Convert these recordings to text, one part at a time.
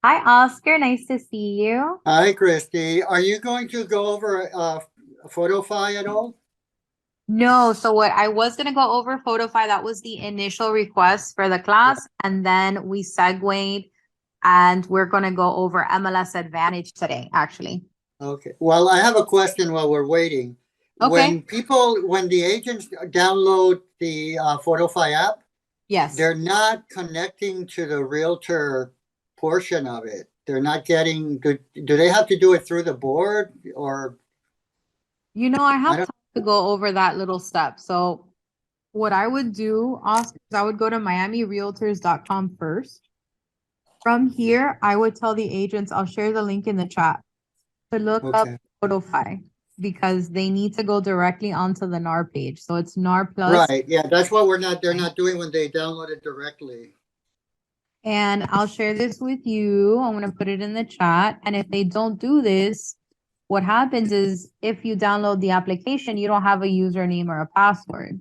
Hi, Oscar. Nice to see you. Hi, Christy. Are you going to go over PhotoFi at all? No, so what I was gonna go over Photify, that was the initial request for the class, and then we segued and we're gonna go over MLS Advantage today, actually. Okay. Well, I have a question while we're waiting. Okay. When the agents download the PhotoFi app, Yes. they're not connecting to the realtor portion of it. They're not getting, do they have to do it through the board or I I have don't, time to go over that little step. So what I would do, Oscar, is I would go to miamirealtors.com first. From here, I would tell the agents, I'll share the link in the chat to look up okay. Photify because they need to go directly onto the NAR page. So it's NAR plus. Right. Yeah, that's what they're not doing when they download it directly. And I'll share this with you. I'm going to put it in the chat. And if they don't do this, what happens is if you download the application, you don't have a username or a password.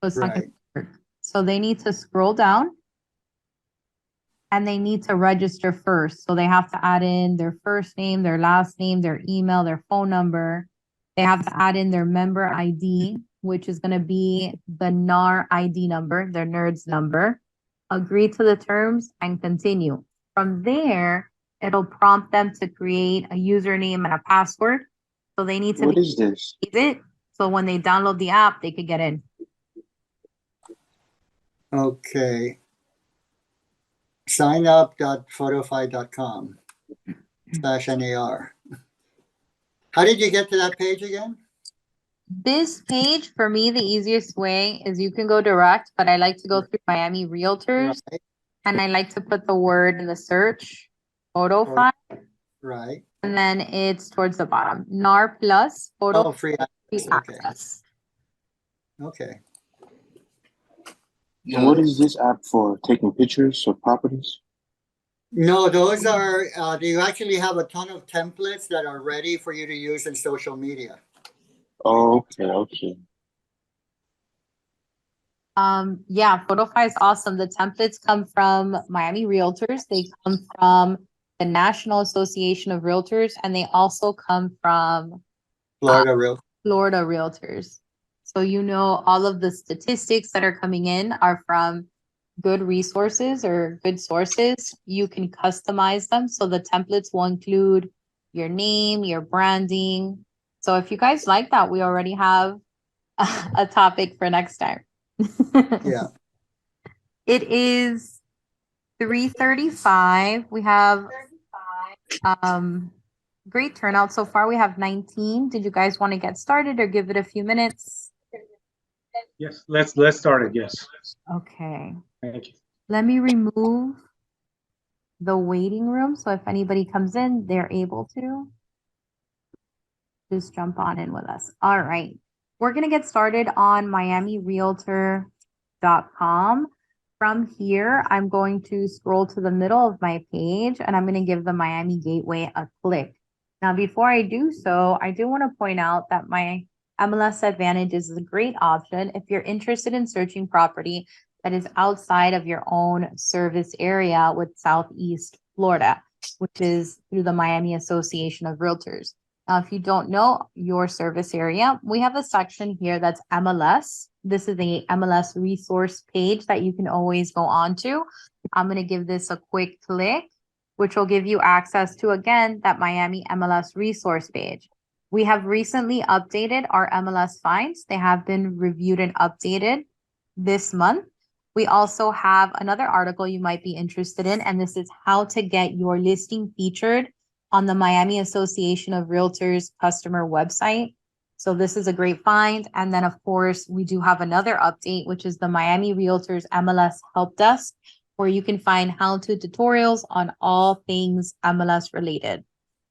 So it's not going Right. to work. So they need to scroll down and they need to register first. So they have to add in their first name, their last name, their email, their phone number. They have to add in their member ID, which is going to be the NAR ID number, their NERDS number. Agree to the terms and continue. From there, it'll prompt them to create a username and a password. So they need to What is this? it. So when they download the app, they could get in. Okay. signup.photofi.com/NAR. How did you get to that page again? This page, for me, the easiest way is you can go direct, but I like to go through Miami Realtors Right, and I like to put the word in the search, photo or, file, right. and then it's towards the bottom. NAR plus photo Oh, free access. Okay. access. Okay. And what is this app for? Taking pictures of properties? No, those are, do you actually have a ton of templates that are ready for you to use in social media? Oh, okay, okay. Yeah, Photofy is awesome. The templates come from Miami Realtors. They come from the National Association of Realtors, and they also come from Florida Real. Florida Realtors. So all of the statistics that are coming in are from good resources or good sources. You can customize them. So the templates will include your name, your branding. So if you guys like that, we already have a topic for next time. Yeah. It is 3:35. We have um great turnout so far. We have 19. Did you guys want to get started or give it a few minutes? Yes, let's start it. Yes, Okay. thank you. Let me remove the waiting room so if anybody comes in, they're able to just jump on in with us. All right. We're going to get started on miamirealtor.com. From here, I'm going to scroll to the middle of my page and I'm going to give the Miami Gateway a click. Now, before I do so, I do want to point out that my MLS Advantage is a great option if you're interested in searching property that is outside of your own service area with Southeast Florida, which is through the Miami Association of Realtors. Now, if you don't know your service area, we have a section here that's MLS. This is the MLS resource page that you can always go on to. I'm going to give this a quick click, which will give you access to, again, that Miami MLS resource page. We have recently updated our MLS finds. They have been reviewed and updated this month. We also have another article you might be interested in, and this is how to get your listing featured on the Miami Association of Realtors customer website. So this is a great find. And then, of course, we do have another update, which is the Miami Realtors MLS Help Desk, where you can find how-to tutorials on all things MLS related.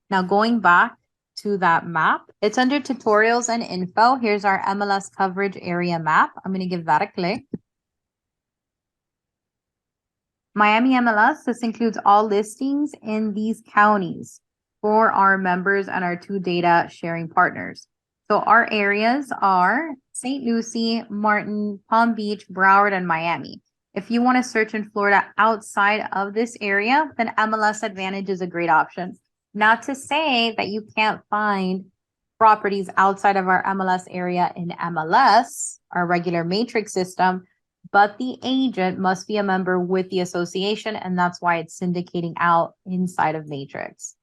Now, going back to that map, it's under tutorials and info. Here's our MLS coverage area map. I'm going to give that a click. Miami MLS, this includes all listings in these counties for our members and our 2 data sharing partners. So our areas are St. Lucie, Martin, Palm Beach, Broward, and Miami. If you want to search in Florida outside of this area, then MLS Advantage is a great option. Not to say that you can't find properties outside of our MLS area in MLS, our regular matrix system, but the agent must be a member with the association, and that's why it's syndicating out inside of matrix.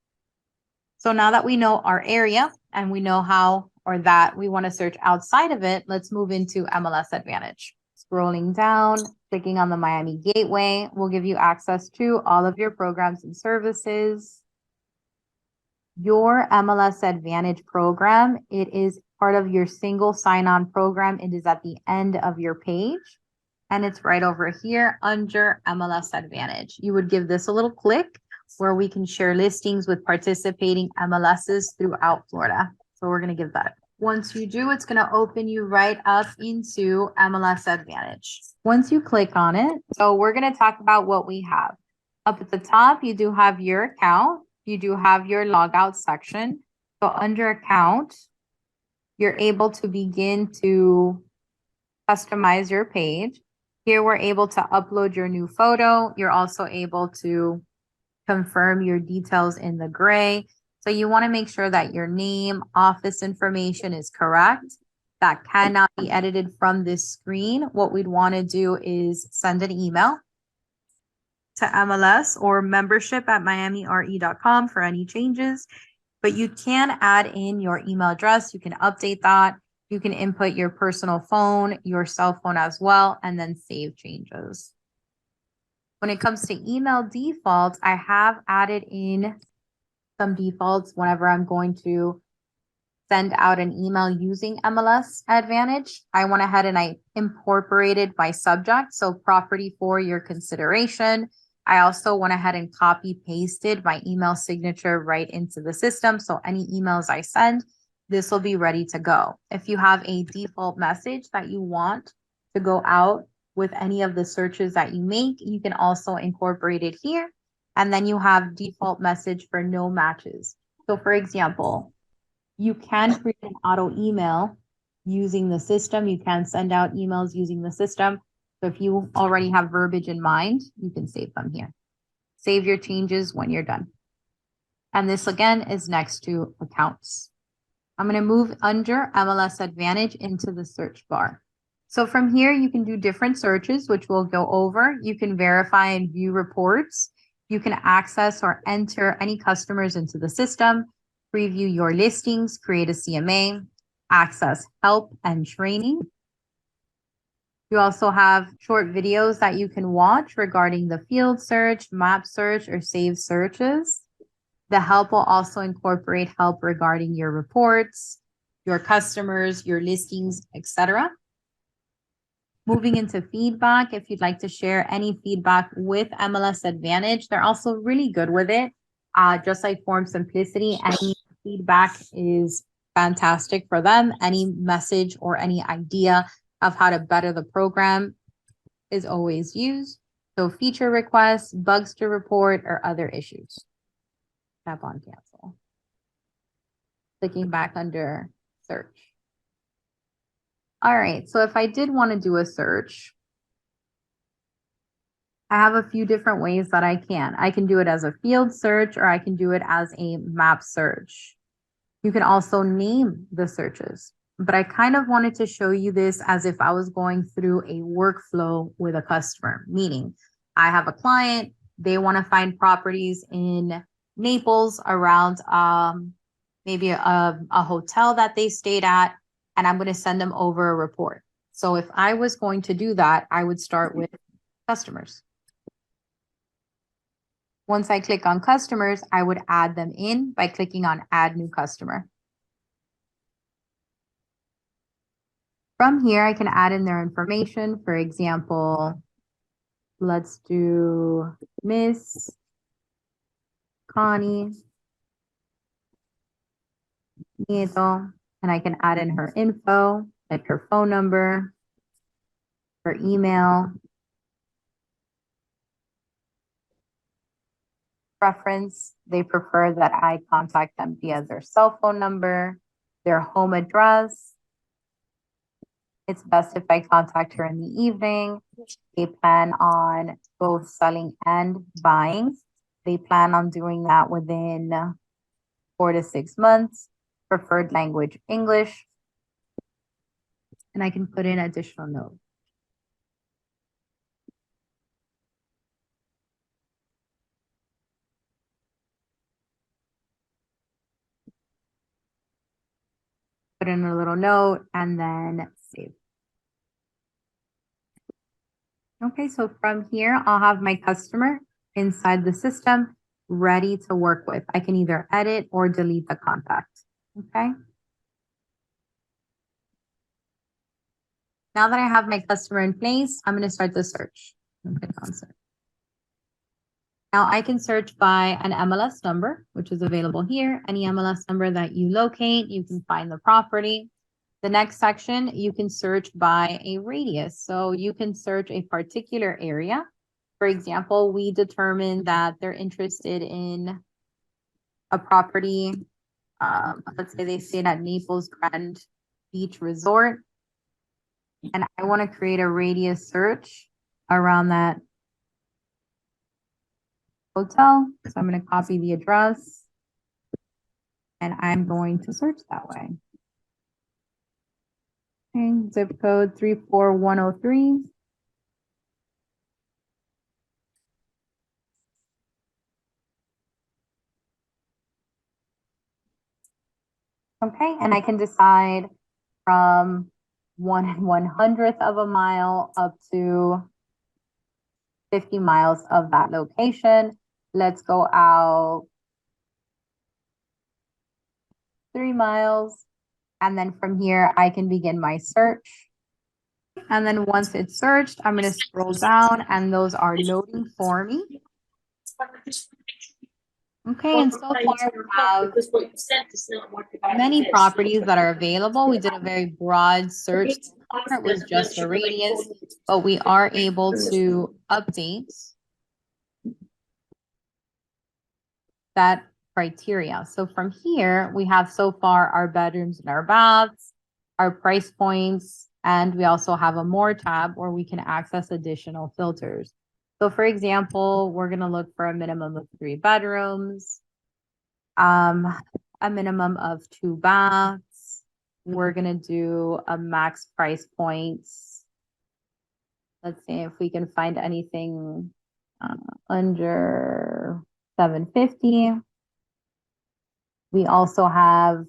So now that we know our area and we know how or that we want to search outside of it, let's move into MLS Advantage. Scrolling down, clicking on the Miami Gateway will give you access to all of your programs and services. Your MLS Advantage program, it is part of your single sign-on program. It is at the end of your page, and it's right over here under MLS Advantage. You would give this a little click where we can share listings with participating MLSs throughout Florida. So we're going to give that. Once you do, it's going to open you right up into MLS Advantage. Once you click on it, so we're going to talk about what we have. Up at the top, you do have your account. You do have your logout section. So under account, you're able to begin to customize your page. Here, we're able to upload your new photo. You're also able to confirm your details in the gray. So you want to make sure that your name, office information is correct. That cannot be edited from this screen. What we'd want to do is send an email to MLS or membership@miamire.com for any changes. But you can add in your email address. You can update that. You can input your personal phone, your cell phone as well, and then save changes. When it comes to email defaults, I have added in some defaults whenever I'm going to send out an email using MLS Advantage. I went ahead and I incorporated my subject, so property for your consideration. I also went ahead and copy pasted my email signature right into the system. So any emails I send, this will be ready to go. If you have a default message that you want to go out with any of the searches that you make, you can also incorporate it here. And then you have default message for no matches. So for example, you can create an auto email using the system. You can send out emails using the system. So if you already have verbiage in mind, you can save them here. Save your changes when you're done. And this again is next to accounts. I'm going to move under MLS Advantage into the search bar. So from here, you can do different searches, which we'll go over. You can verify and view reports. You can access or enter any customers into the system, preview your listings, create a CMA, access help and training. You also have short videos that you can watch regarding the field search, map search, or save searches. The help will also incorporate help regarding your reports, your customers, your listings, etc. Moving into feedback, if you'd like to share any feedback with MLS Advantage, they're also really good with it. Just like Form Simplicity, any feedback is fantastic for them. Any message or any idea of how to better the program is always used. So feature requests, bugs to report, or other issues. Tap on cancel. Clicking back under search. All right, so if I did want to do a search, I have a few different ways that I can. I can do it as a field search or I can do it as a map search. You can also name the searches, but I kind of wanted to show you this as if I was going through a workflow with a customer, meaning I have a client, they want to find properties in Naples around maybe a hotel that they stayed at, and I'm going to send them over a report. So if I was going to do that, I would start with customers. Once I click on customers, I would add them in by clicking on add new customer. From here, I can add in their information. For example, let's do Miss Connie Nieto, and I can add in her info, like her phone number, her email, preference. They prefer that I contact them via their cell phone number, their home address. It's best if I contact her in the evening. They plan on both selling and buying. They plan on doing that within 4 to 6 months. Preferred language, English. And I can put in additional notes. Put in a little note and then save. Okay, so from here, I'll have my customer inside the system ready to work with. I can either edit or delete the contact. Okay. Now that I have my customer in place, I'm going to start the search. Now I can search by an MLS number, which is available here. Any MLS number that you locate, you can find the property. The next section, you can search by a radius. So you can search a particular area. For example, we determined that they're interested in a property. Let's say they stayed at Naples Grand Beach Resort. And I want to create a radius search around that hotel. So I'm going to copy the address and I'm going to search that way. Okay, zip code 34103. Okay, and I can decide from 1/100th of a mile up to 50 miles of that location. Let's go out 3 miles. And then from here, I can begin my search. And then once it's searched, I'm going to scroll down and those are loading for me. Okay, and so far we have many properties that are available. We did a very broad search. It was just a radius, but we are able to update that criteria. So from here, we have so far our bedrooms and our baths, our price points, and we also have a more tab where we can access additional filters. So for example, we're going to look for a minimum of 3 bedrooms, a minimum of 2 baths. We're going to do a max price points. Let's see if we can find anything under 750. We also have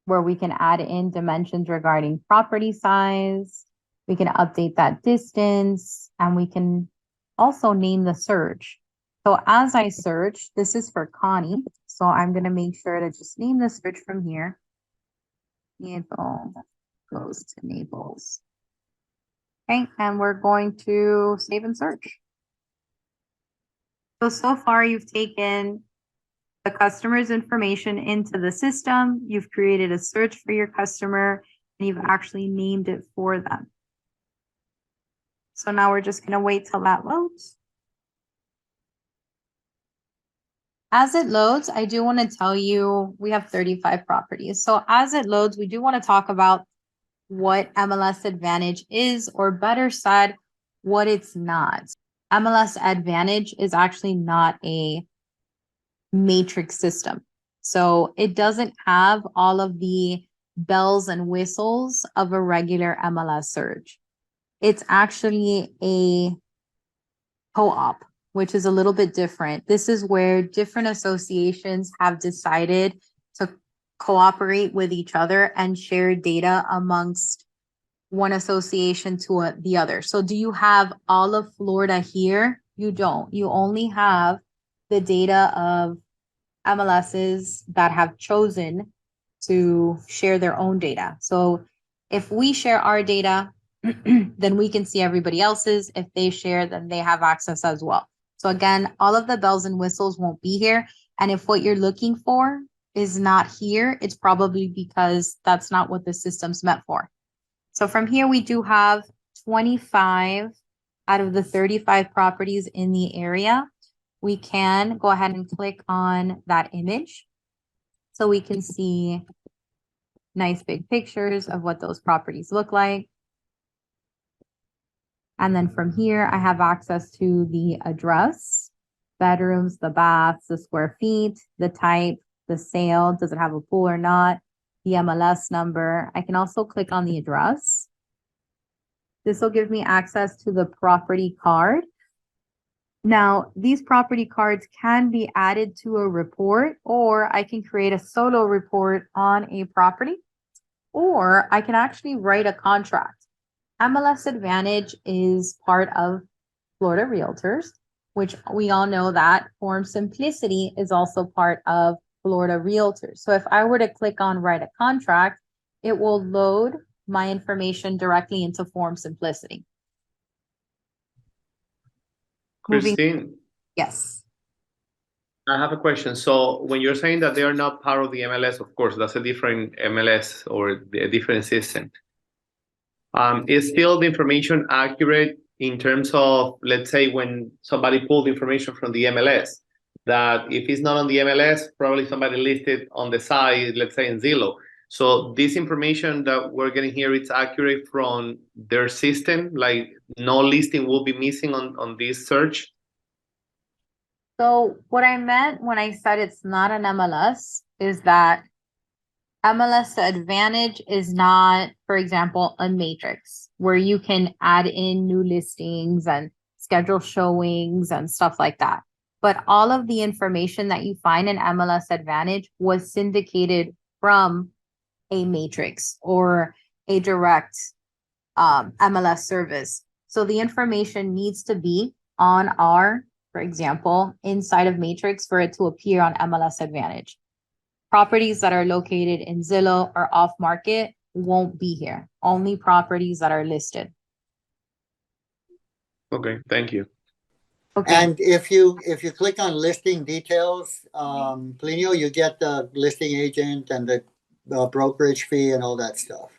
where we can add in dimensions regarding property size. We can update that distance and we can also name the search. So as I search, this is for Connie. So I'm going to make sure to just name the search from here. Naples goes to Naples. Okay, and we're going to save and search. So far you've taken the customer's information into the system. You've created a search for your customer and you've actually named it for them. So now we're just going to wait till that loads. As it loads, I do want to tell you we have 35 properties. So as it loads, we do want to talk about what MLS Advantage is, or better said, what it's not. MLS Advantage is actually not a matrix system. So it doesn't have all of the bells and whistles of a regular MLS search. It's actually a co-op, which is a little bit different. This is where different associations have decided to cooperate with each other and share data amongst one association to the other. So do you have all of Florida here? You don't. You only have the data of MLSs that have chosen to share their own data. So if we share our data, then we can see everybody else's. If they share, then they have access as well. So again, all of the bells and whistles won't be here. And if what you're looking for is not here, it's probably because that's not what the system's meant for. So from here, we do have 25 out of the 35 properties in the area. We can go ahead and click on that image so we can see nice big pictures of what those properties look like. And then from here, I have access to the address, bedrooms, the baths, the square feet, the type, the sale, does it have a pool or not, the MLS number. I can also click on the address. This will give me access to the property card. Now, these property cards can be added to a report, or I can create a solo report on a property, or I can actually write a contract. MLS Advantage is part of Florida Realtors, which we all know that Form Simplicity is also part of Florida Realtors. So if I were to click on write a contract, it will load my information directly into Form Simplicity. Moving, Christine, yes. I have a question. So when you're saying that they are not part of the MLS, of course, that's a different MLS or a different system. Is still the information accurate in terms of, let's say, when somebody pulled information from the MLS, that if it's not on the MLS, probably somebody listed on the side, let's say in Zillow. So this information that we're getting here, it's accurate from their system, like no listing will be missing on this search? So what I meant when I said it's not an MLS is that MLS Advantage is not, for example, a matrix where you can add in new listings and schedule showings and stuff like that. But all of the information that you find in MLS Advantage was syndicated from a matrix or a direct MLS service. So the information needs to be on our, for example, inside of Matrix for it to appear on MLS Advantage. Properties that are located in Zillow or off market won't be here. Only properties that are listed. Okay, thank you. Okay. And if you click on listing details, Plinio, you get the listing agent and the brokerage fee and all that stuff.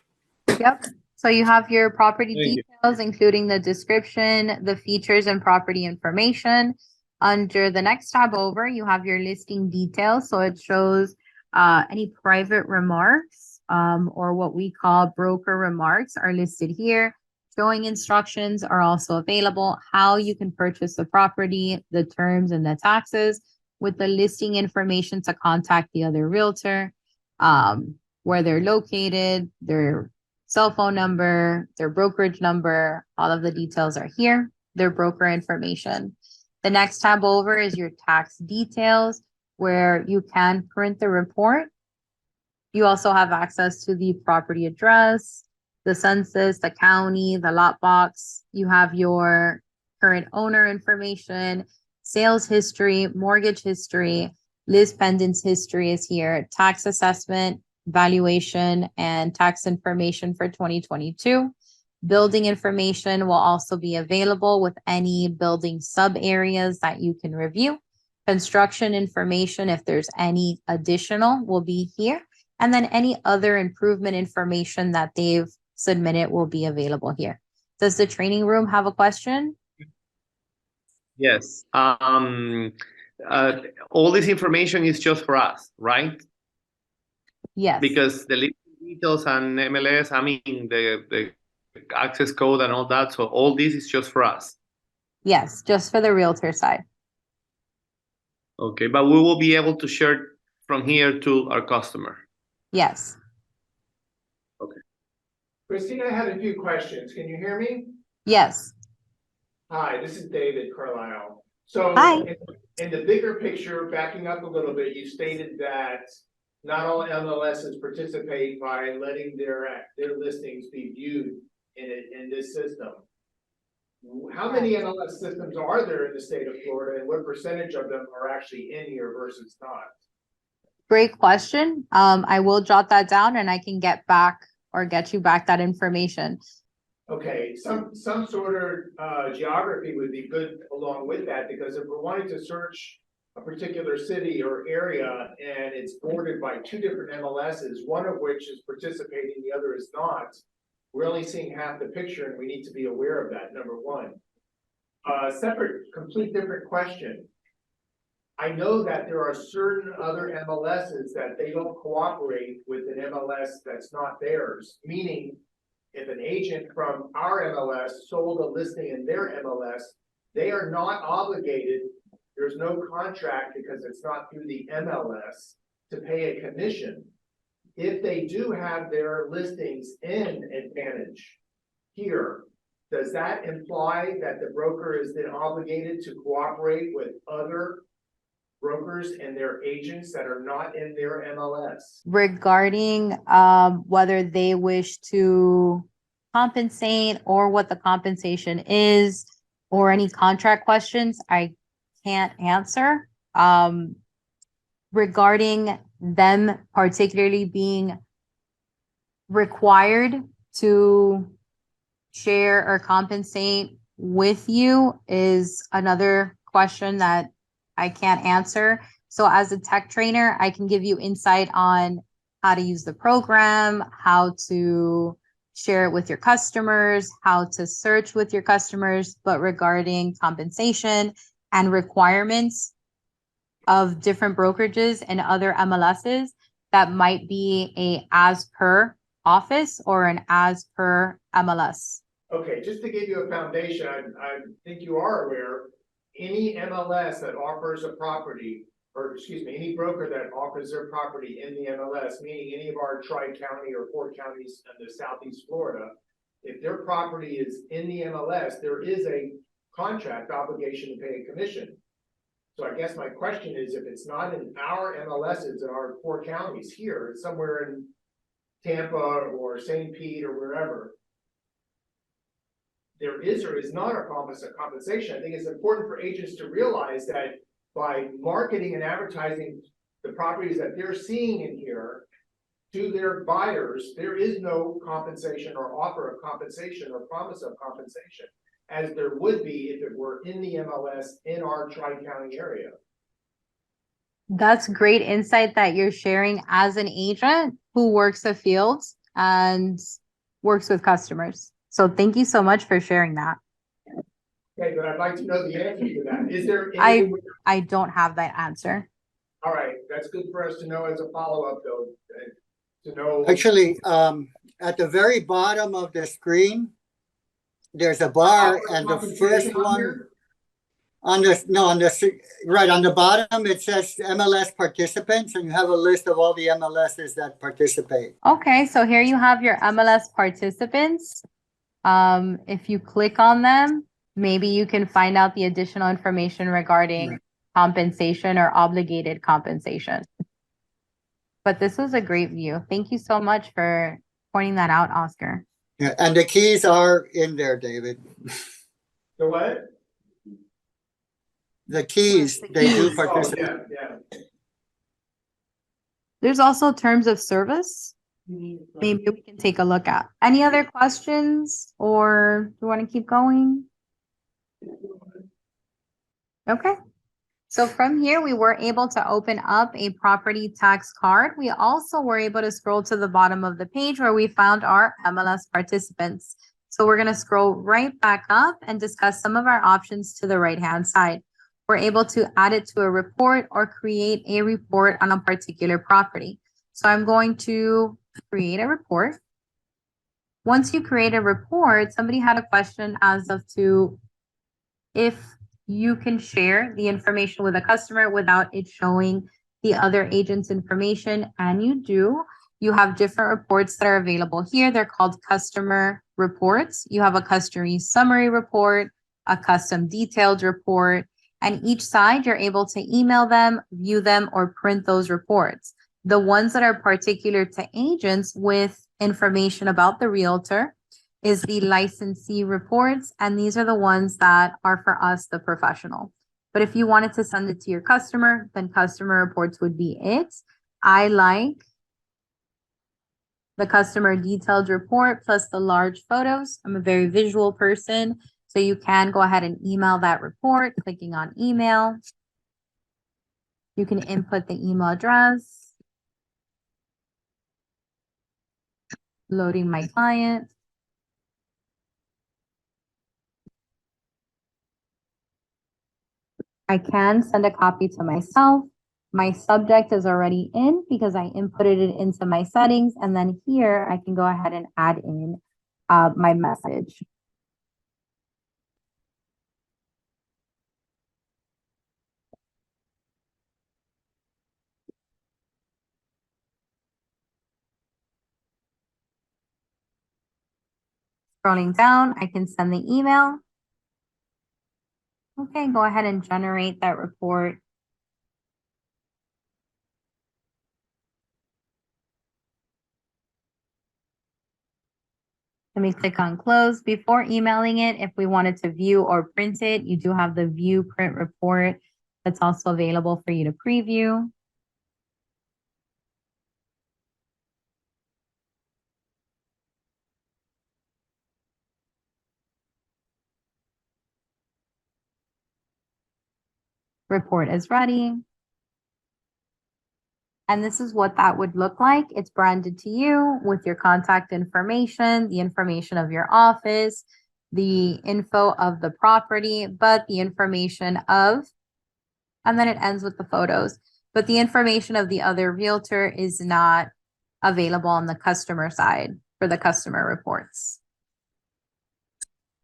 Yep. So you have your property Thank you. details, including the description, the features and property information. Under the next tab over, you have your listing details. So it shows any private remarks or what we call broker remarks are listed here. Showing instructions are also available, how you can purchase the property, the terms and the taxes, with the listing information to contact the other realtor, where they're located, their cell phone number, their brokerage number, all of the details are here, their broker information. The next tab over is your tax details, where you can print the report. You also have access to the property address, the census, the county, the lot box. You have your current owner information, sales history, mortgage history, list pendants history is here, tax assessment, valuation, and tax information for 2022. Building information will also be available with any building sub areas that you can review. Construction information, if there's any additional, will be here. And then any other improvement information that they've submitted will be available here. Does the training room have a question? Yes. All this information is just for us, right? Yes. Because the listing details and MLS, I mean, the access code and all that. So all this is just for us. Yes, just for the realtor side. Okay, but we will be able to share from here to our customer. Yes. Christine, I had a few questions. Can you hear me? Yes. Hi, this is David Carlisle. So Hi. in the bigger picture, backing up a little bit, you stated that not all MLSs participate by letting their listings be viewed in this system. How many MLS systems are there in the state of Florida, and what percentage of them are actually in here versus not? Great question. I will jot that down and I can get you back that information. Okay, some sort of geography would be good along with that, because if we're wanting to search a particular city or area and it's bordered by two different MLSs, one of which is participating, the other is not, we're only seeing half the picture, and we need to be aware of that, number one. Complete different question. I know that there are certain other MLSs that they don't cooperate with an MLS that's not theirs, meaning if an agent from our MLS sold a listing in their MLS, they are not obligated, there's no contract because it's not through the MLS to pay a commission. If they do have their listings in Advantage here, does that imply that the broker is then obligated to cooperate with other brokers and their agents that are not in their MLS? Regarding whether they wish to compensate or what the compensation is or any contract questions, I can't answer. Regarding them particularly being required to share or compensate with you is another question that I can't answer. So as a tech trainer, I can give you insight on how to use the program, how to share it with your customers, how to search with your customers, but regarding compensation and requirements of different brokerages and other MLSs, that might be a as per office or an as per MLS. Okay, just to give you a foundation, I think you are aware, any MLS that offers a property, or excuse me, any broker that offers their property in the MLS, meaning any of our tri-county or 4 counties in the Southeast Florida, if their property is in the MLS, there is a contract obligation to pay a commission. So I guess my question is, if it's not in our MLSs in our 4 counties here, it's somewhere in Tampa or St. Pete or wherever, there is or is not a promise of compensation. I think it's important for agents to realize that by marketing and advertising the properties that they're seeing in here to their buyers, there is no compensation or offer of compensation or promise of compensation, as there would be if it were in the MLS in our tri-county area. That's great insight that you're sharing as an agent who works the fields and works with customers. So thank you so much for sharing that. Okay, but I'd like to know the answer to that. Is there any? I don't have that answer. All right, that's good for us to know as a follow-up though, to know. Actually, at the very bottom of the screen, there's a bar, and the first one on the bottom, it says MLS participants, and you have a list of all the MLSs that participate. Okay, so here you have your MLS participants. If you click on them, maybe you can find out the additional information regarding compensation or obligated compensation. But this was a great view. Thank you so much for pointing that out, Oscar. Yeah, and the keys are in there, David. The what? The keys, they do keys. participate. Oh, yeah. There's also terms of service. Maybe we can take a look at. Any other questions, or do you want to keep going? Okay. So from here, we were able to open up a property tax card. We also were able to scroll to the bottom of the page where we found our MLS participants. So we're going to scroll right back up and discuss some of our options to the right-hand side. We're able to add it to a report or create a report on a particular property. So I'm going to create a report. Once you create a report, somebody had a question as to if you can share the information with a customer without it showing the other agent's information, and you do. You have different reports that are available here. They're called customer reports. You have a customer summary report, a custom detailed report, and each side you're able to email them, view them, or print those reports. The ones that are particular to agents with information about the realtor is the licensee reports, and these are the ones that are for us, the professional. But if you wanted to send it to your customer, then customer reports would be it. I like the customer detailed report plus the large photos. I'm a very visual person, so you can go ahead and email that report, clicking on email. You can input the email address. Loading my client. I can send a copy to myself. My subject is already in because I inputted it into my settings. And then here I can go ahead and add in my message. Scrolling down, I can send the email. Okay, go ahead and generate that report. Let me click on close. Before emailing it, if we wanted to view or print it, you do have the view print report that's also available for you to preview. Report is ready. And this is what that would look like. It's branded to you with your contact information, the information of your office, the info of the property, but the information of, and then it ends with the photos. But the information of the other realtor is not available on the customer side for the customer reports.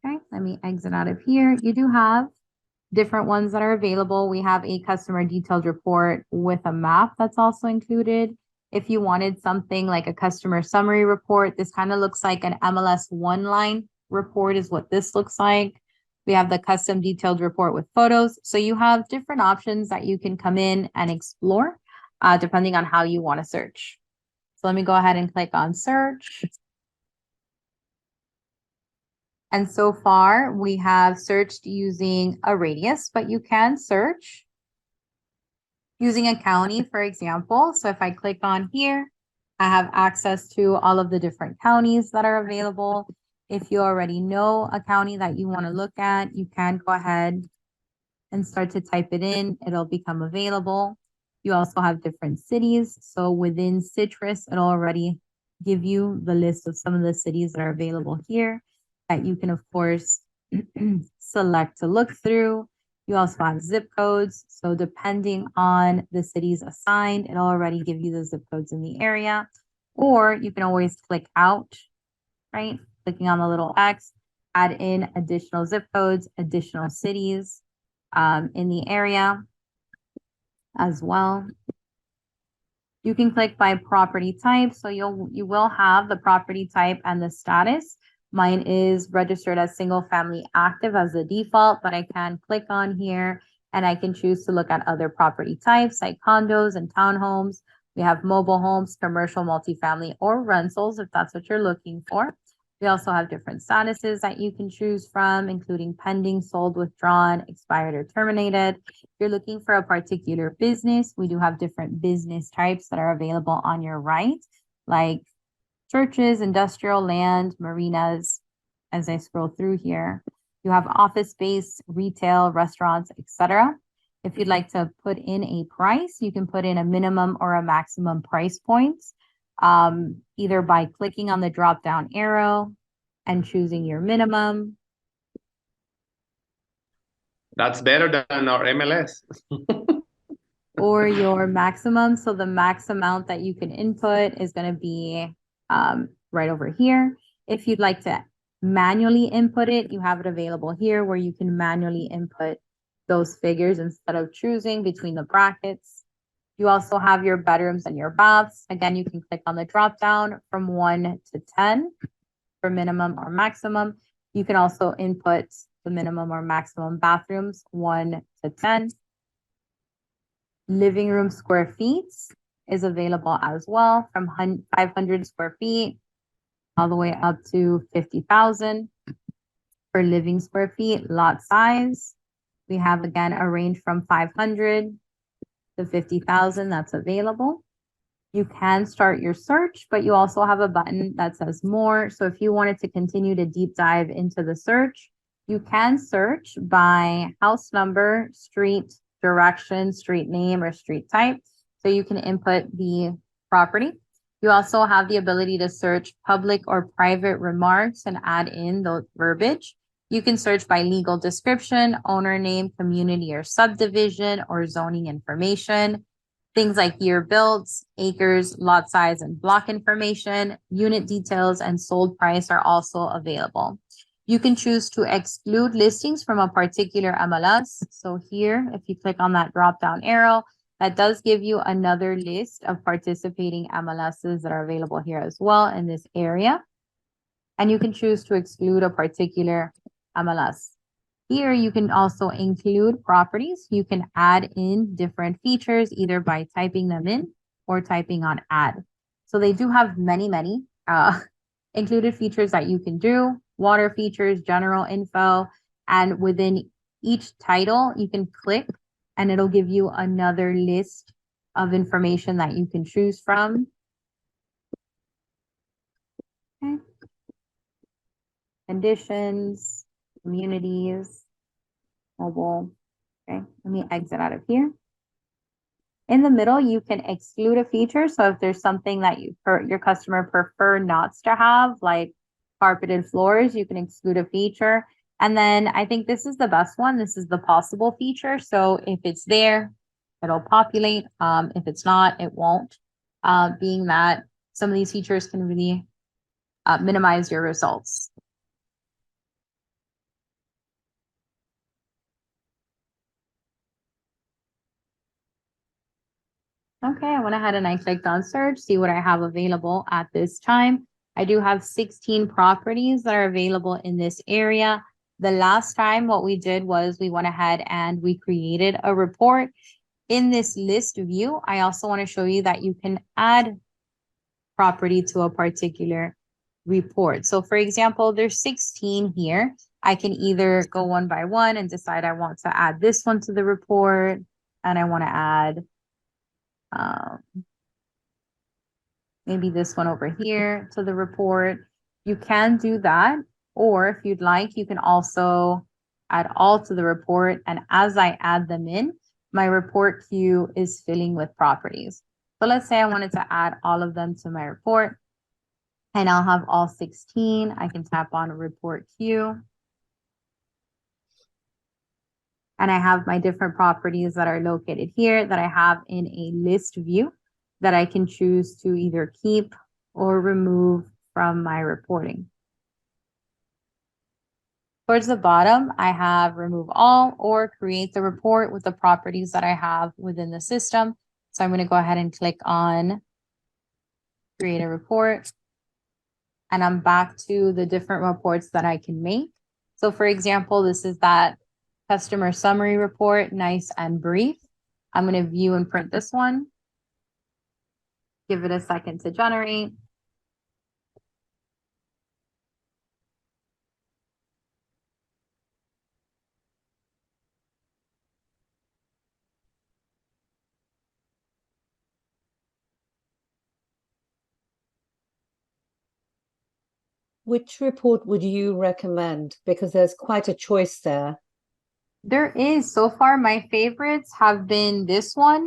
Okay, let me exit out of here. You do have different ones that are available. We have a customer detailed report with a map that's also included. If you wanted something like a customer summary report, this kind of looks like an MLS one-line report is what this looks like. We have the custom detailed report with photos. So you have different options that you can come in and explore depending on how you want to search. So let me go ahead and click on search. And so far we have searched using a radius, but you can search using a county, for example. So if I click on here, I have access to all of the different counties that are available. If you already know a county that you want to look at, you can go ahead and start to type it in. It'll become available. You also have different cities. So within Citrus, it'll already give you the list of some of the cities that are available here that you can, of course, select to look through. You also have zip codes. So depending on the cities assigned, it'll already give you the zip codes in the area. Or you can always click out, right? Clicking on the little X, add in additional zip codes, additional cities in the area as well. You can click by property type. So you will have the property type and the status. Mine is registered as single family active as the default, but I can click on here and I can choose to look at other property types like condos and townhomes. We have mobile homes, commercial, multifamily, or rentals if that's what you're looking for. We also have different statuses that you can choose from, including pending, sold, withdrawn, expired, or terminated. If you're looking for a particular business, we do have different business types that are available on your right, like churches, industrial land, marinas. As I scroll through here, you have office space, retail, restaurants, etc. If you'd like to put in a price, you can put in a minimum or a maximum price points, either by clicking on the drop down arrow and choosing your minimum. That's better than our MLS. Or your maximum. So the max amount that you can input is going to be right over here. If you'd like to manually input it, you have it available here where you can manually input those figures instead of choosing between the brackets. You also have your bedrooms and your baths. Again, you can click on the drop down from 1 to 10 for minimum or maximum. You can also input the minimum or maximum bathrooms, 1 to 10. Living room square feet is available as well from 500 square feet all the way up to 50,000 for living square feet. Lot size, we have again a range from 500 to 50,000 that's available. You can start your search, but you also have a button that says more. So if you wanted to continue to deep dive into the search, you can search by house number, street, direction, street name, or street type. So you can input the property. You also have the ability to search public or private remarks and add in the verbiage. You can search by legal description, owner name, community or subdivision, or zoning information. Things like year built, acres, lot size, and block information, unit details, and sold price are also available. You can choose to exclude listings from a particular MLS. So here, if you click on that drop-down arrow, that does give you another list of participating MLSs that are available here as well in this area. And you can choose to exclude a particular MLS. Here, you can also include properties. You can add in different features either by typing them in or typing on add. So they do have many included features that you can do, water features, general info, and within each title, you can click and it'll give you another list of information that you can choose from. Okay. Conditions, communities, mobile. Okay, let me exit out of here. In the middle, you can exclude a feature. So if there's something that your customer prefer not to have, like carpeted floors, you can exclude a feature. And then I think this is the best one. This is the possible feature. So if it's there, it'll populate. If it's not, it won't. Being that some of these features can really minimize your results. Okay, I went ahead and I clicked on search, see what I have available at this time. I do have 16 properties that are available in this area. The last time what we did was we went ahead and we created a report. In this list view, I also want to show you that you can add property to a particular report. So for example, there's 16 here. I can either go one by one and decide I want to add this one to the report and I want to add maybe this one over here to the report. You can do that, or if you'd like, you can also add all to the report. And as I add them in, my report queue is filling with properties. So let's say I wanted to add all of them to my report and I'll have all 16. I can tap on report queue. And I have my different properties that are located here that I have in a list view that I can choose to either keep or remove from my reporting. Towards the bottom, I have remove all or create the report with the properties that I have within the system. So I'm going to go ahead and click on create a report. And I'm back to the different reports that I can make. So for example, this is that customer summary report, nice and brief. I'm going to view and print this one. Give it a second to generate. Which report would you recommend? Because there's quite a choice there. There is. So far, my favorites have been this one,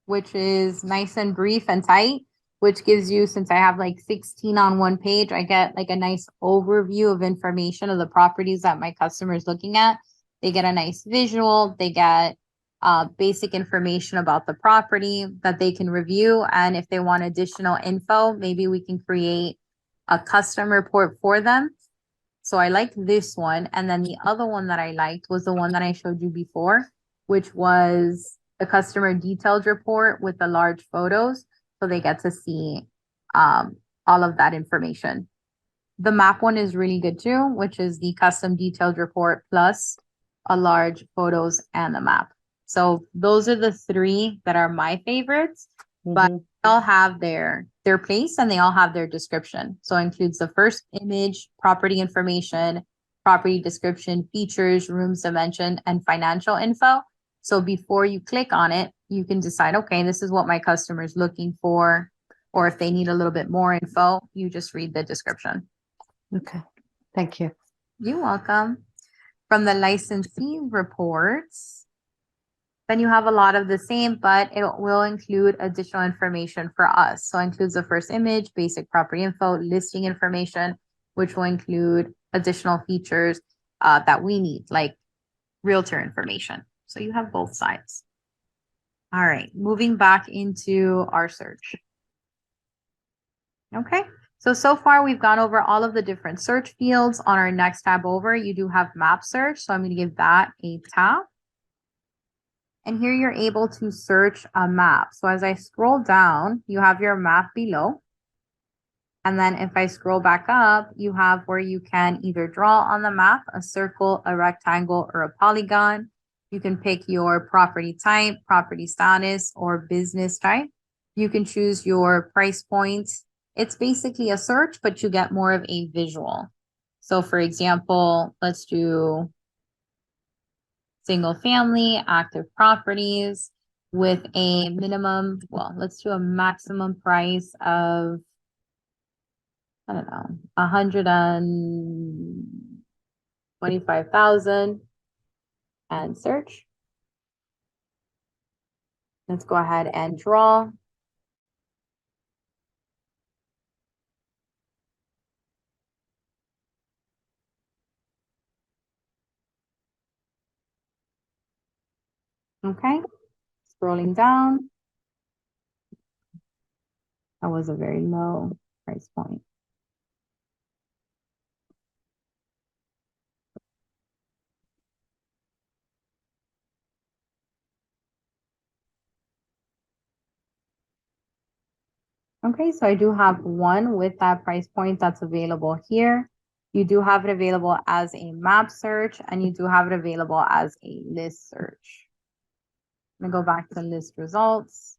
which is nice and brief and tight, which gives you, since I have like 16 on one page, I get like a nice overview of information of the properties that my customer is looking at. They get a nice visual. They get basic information about the property that they can review. And if they want additional info, maybe we can create a custom report for them. So I liked this one. And then the other one that I liked was the one that I showed you before, which was the customer detailed report with the large photos. So they get to see all of that information. The map one is really good too, which is the custom detailed report plus a large photos and the map. So those are the three that are my favorites, but they all have their place and they all have their description. So it includes the first image, property information, property description, features, rooms dimension, and financial info. So before you click on it, you can decide, okay, this is what my customer is looking for. Or if they need a little bit more info, you just read the description. Okay, thank you. You're welcome. From the licensee reports, then you have a lot of the same, but it will include additional information for us. So it includes the first image, basic property info, listing information, which will include additional features that we need, like realtor information. So you have both sides. All right, moving back into our search. Okay, so far we've gone over all of the different search fields. On our next tab over, you do have map search. So I'm going to give that a tap. And here you're able to search a map. So as I scroll down, you have your map below. And then if I scroll back up, you have where you can either draw on the map, a circle, a rectangle, or a polygon. You can pick your property type, property status, or business type. You can choose your price point. It's basically a search, but you get more of a visual. So for example, let's do single family, active properties with a minimum, well, let's do a maximum price of, I don't know, 125,000 and search. Let's go ahead and draw. Okay, scrolling down. That was a very low price point. Okay, so I do have one with that price point that's available here. You do have it available as a map search, and you do have it available as a list search. I'm gonna go back to list results.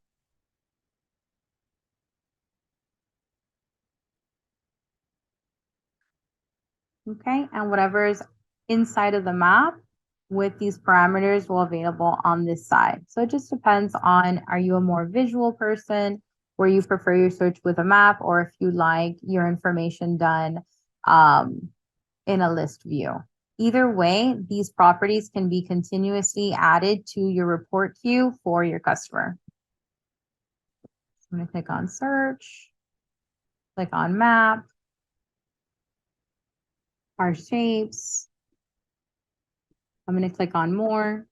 Okay, and whatever is inside of the map with these parameters will available on this side. So it just depends on, are you a more visual person where you prefer your search with a map, or if you like your information done in a list view. Either way, these properties can be continuously added to your report queue for your customer. I'm going to click on search, click on map, our shapes. I'm going to click on more,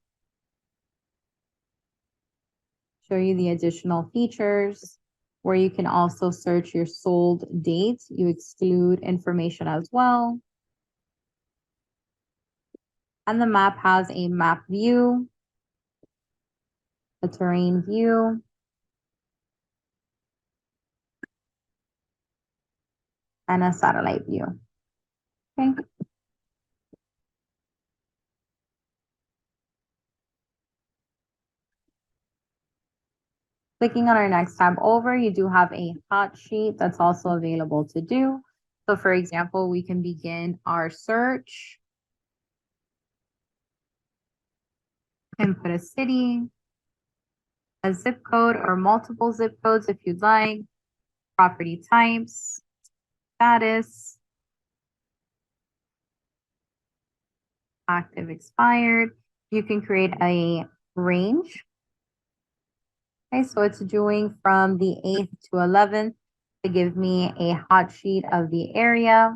show you the additional features where you can also search your sold dates. You exclude information as well. And the map has a map view, a terrain view, and a satellite view. Okay. Clicking on our next tab over, you do have a hot sheet that's also available to do. So for example, we can begin our search and put a city, a zip code, or multiple zip codes if you'd like, property types, status, active, expired. You can create a range. Okay, so it's doing from the 8th to 11th to give me a hot sheet of the area.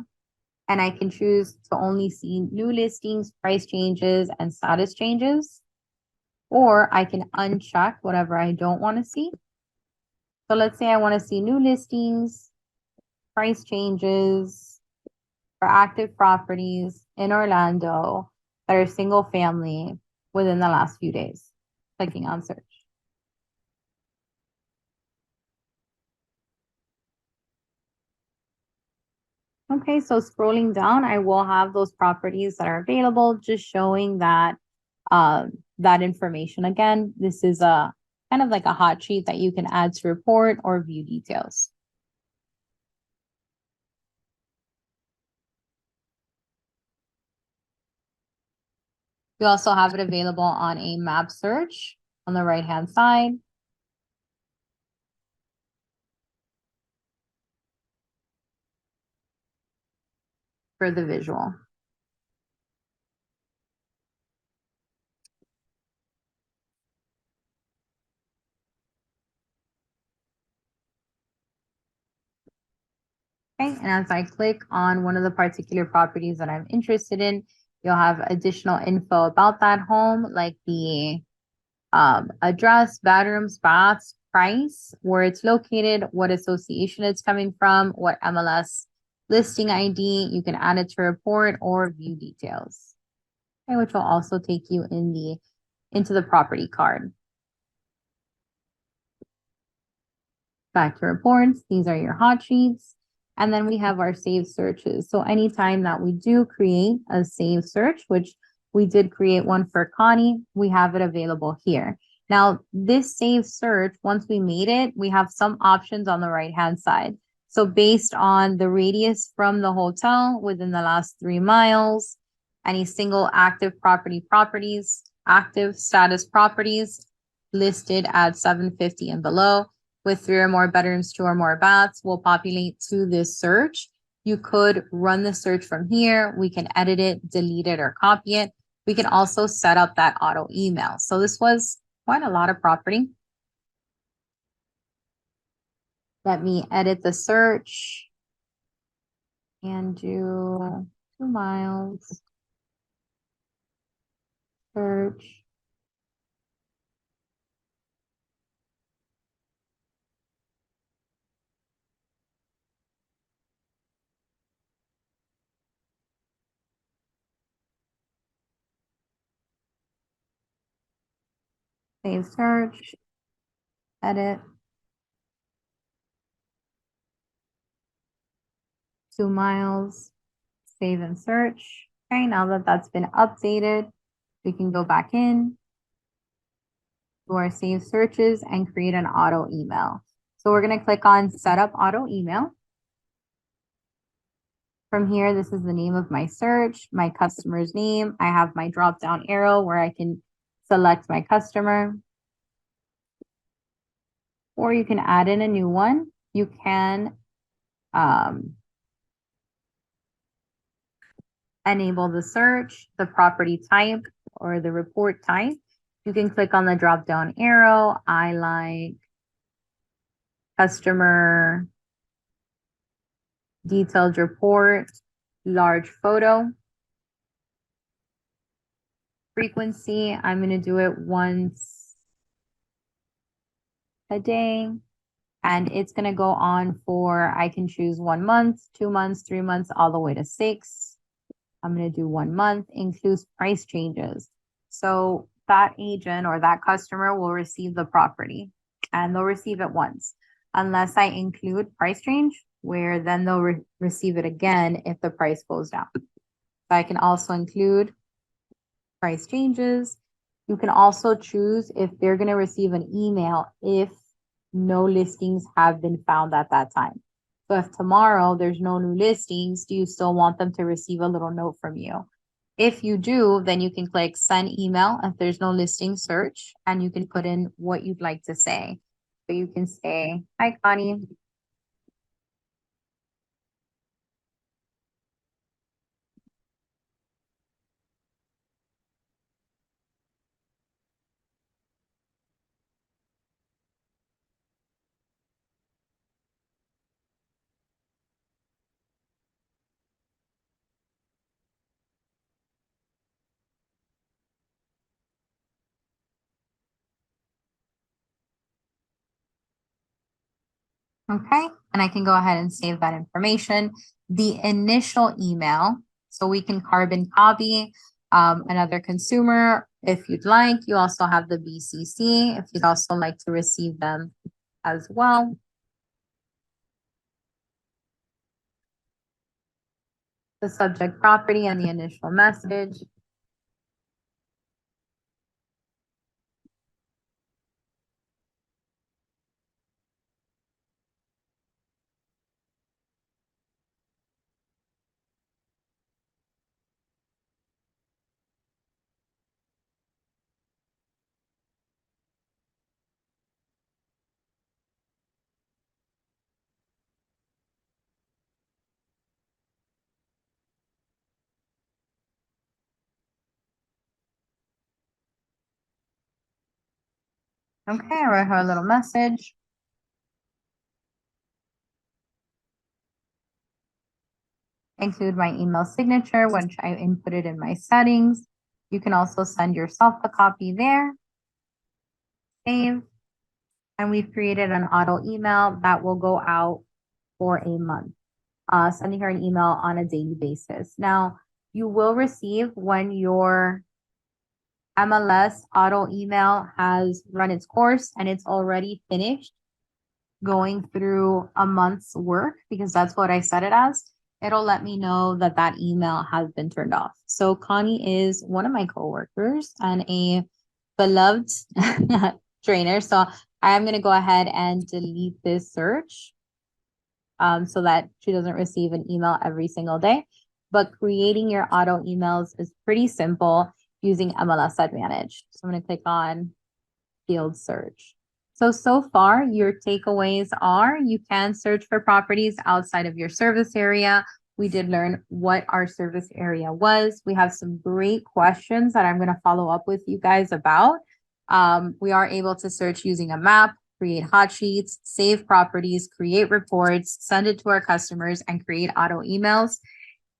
And I can choose to only see new listings, price changes, and status changes. Or I can uncheck whatever I don't want to see. So let's say I want to see new listings, price changes for active properties in Orlando that are single family within the last few days. Clicking on search. Okay, so scrolling down, I will have those properties that are available, just showing that that information. Again, this is a kind of like a hot sheet that you can add to report or view details. We also have it available on a map search on the right-hand side. For the visual. Okay, and as I click on one of the particular properties that I'm interested in, you'll have additional info about that home, like the address, bedrooms, baths, price, where it's located, what association it's coming from, what MLS listing ID. You can add it to report or view details. Okay, which will also take you into the property card. Back to reports, these are your hot sheets. And then we have our saved searches. So anytime that we do create a saved search, which we did create one for Connie, we have it available here. Now, this saved search, once we made it, we have some options on the right-hand side. So based on the radius from the hotel within the last 3 miles, any single active properties, active status properties listed at 750 and below, with 3 or more bedrooms, 2 or more baths will populate to this search. You could run the search from here. We can edit it, delete it, or copy it. We can also set up that auto email. So this was quite a lot of property. Let me edit the search and do 2 miles search. Save search, edit, 2 miles, save and search. Okay, now that that's been updated, we can go back in to our saved searches and create an auto email. So we're going to click on set up auto email. From here, this is the name of my search, my customer's name. I have my drop down arrow where I can select my customer. Or you can add in a new one. You can enable the search, the property type, or the report type. You can click on the drop down arrow. I like customer detailed report, large photo. Frequency, I'm going to do it once a day. And it's going to go on for, I can choose 1 month, 2 months, 3 months, all the way to 6. I'm going to do 1 month, includes price changes. So that agent or that customer will receive the property and they'll receive it once, unless I include price change, where then they'll receive it again if the price goes down. So I can also include price changes. You can also choose if they're going to receive an email if no listings have been found at that time. So if tomorrow there's no new listings, do you still want them to receive a little note from you? If you do, then you can click send email if there's no listing search, and you can put in what you'd like to say. So you can say, hi, Connie. Okay, and I can go ahead and save that information. The initial email, so we can carbon copy another consumer if you'd like. You also have the BCC if you'd also like to receive them as well. The subject property and the initial message. Okay, I wrote her a little message. Include my email signature, which I inputted in my settings. You can also send yourself a copy there. Save. And we've created an auto email that will go out for a month, sending her an email on a daily basis. Now, you will receive when your MLS auto email has run its course and it's already finished going through a month's work, because that's what I set it as. It'll let me know that that email has been turned off. So Connie is one of my coworkers and a beloved trainer. So I'm going to go ahead and delete this search so that she doesn't receive an email every single day. But creating your auto emails is pretty simple using MLS Advantage. So I'm going to click on field search. So far, your takeaways are you can search for properties outside of your service area. We did learn what our service area was. We have some great questions that I'm going to follow up with you guys about. We are able to search using a map, create hot sheets, save properties, create reports, send it to our customers, and create auto emails.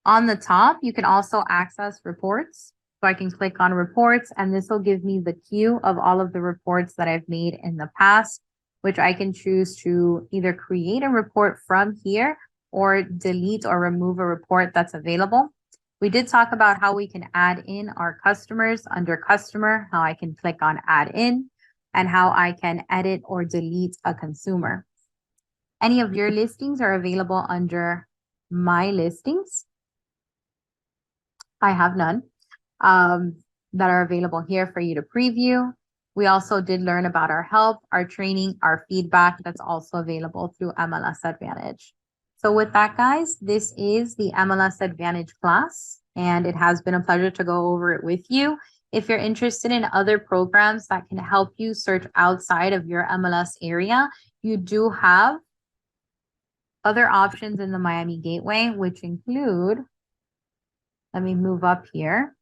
On the top, you can also access reports. So I can click on reports, and this will give me the queue of all of the reports that I've made in the past, which I can choose to either create a report from here or delete or remove a report that's available. We did talk about how we can add in our customers under customer, how I can click on add in, and how I can edit or delete a consumer. Any of your listings are available under my listings. I have none that are available here for you to preview. We also did learn about our help, our training, our feedback that's also available through MLS Advantage. So with that, guys, this is the MLS Advantage class, and it has been a pleasure to go over it with you. If you're interested in other programs that can help you search outside of your MLS area, you do have other options in the Miami Gateway, which include, let me move up here.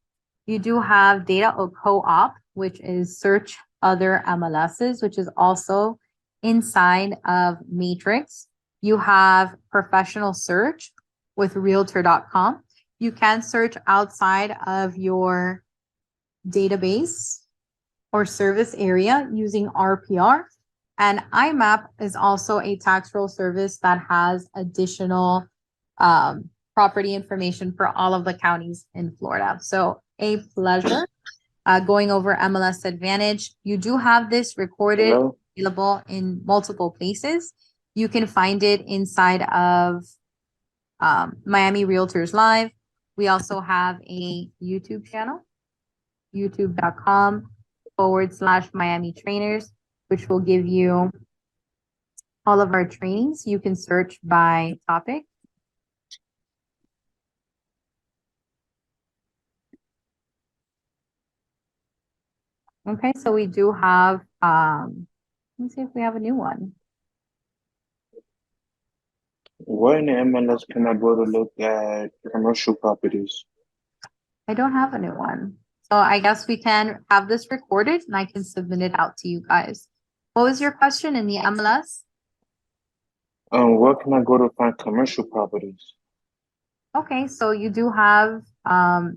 You do have data or co-op, which is search other MLSs, which is also inside of Matrix. You have professional search with realtor.com. You can search outside of your database or service area using RPR. And IMAP is also a tax roll service that has additional property information for all of the counties in Florida. So a pleasure going over MLS Advantage. You do have this recorded, available in multiple places. You can find it inside of Miami Realtors Live. We also have a YouTube channel, youtube.com/miamitrainers, which will give you all of our trainings. You can search by topic. Okay, so we do have, let me see if we have a new one. Where in the MLS can I go to look at commercial properties? I don't have a new one. So I guess we can have this recorded and I can submit it out to you guys. What was your question in the MLS? Where can I go to find commercial properties? Okay, so you do have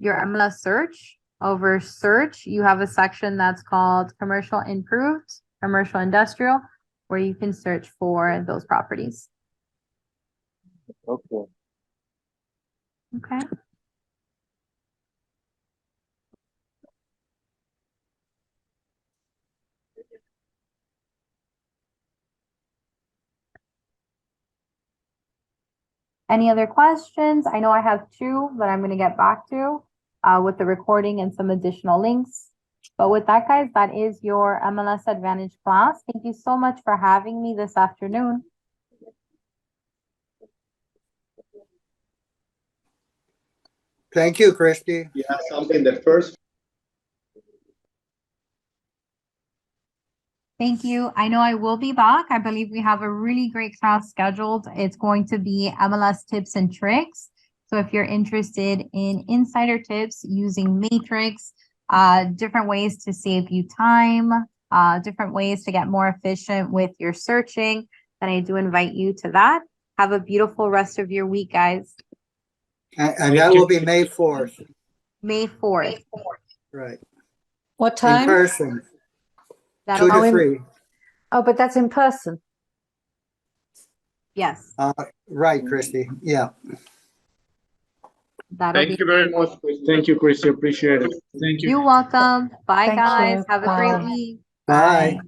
your MLS search. Over search, you have a section that's called commercial improved, commercial industrial, where you can search for those properties. Okay. Okay. Any other questions? I know I have two that I'm going to get back to with the recording and some additional links. But with that, guys, that is your MLS Advantage class. Thank you so much for having me this afternoon. Thank you, Christy. You have something that first. Thank you. I know I will be back. I believe we have a really great class scheduled. It's going to be MLS tips and tricks. So if you're interested in insider tips using Matrix, different ways to save you time, different ways to get more efficient with your searching, then I do invite you to that. Have a beautiful rest of your week, guys. And that will be May 4th. May 4th. Right. What In time? person. That'll 2 to in- 3. Oh, but that's in person. Yes, Right, Christy. Yeah. that'll be. Thank you very much. Thank you, Christy. Appreciate it. You're welcome. Bye, Thank guys. you. Have a great Bye. week. Bye.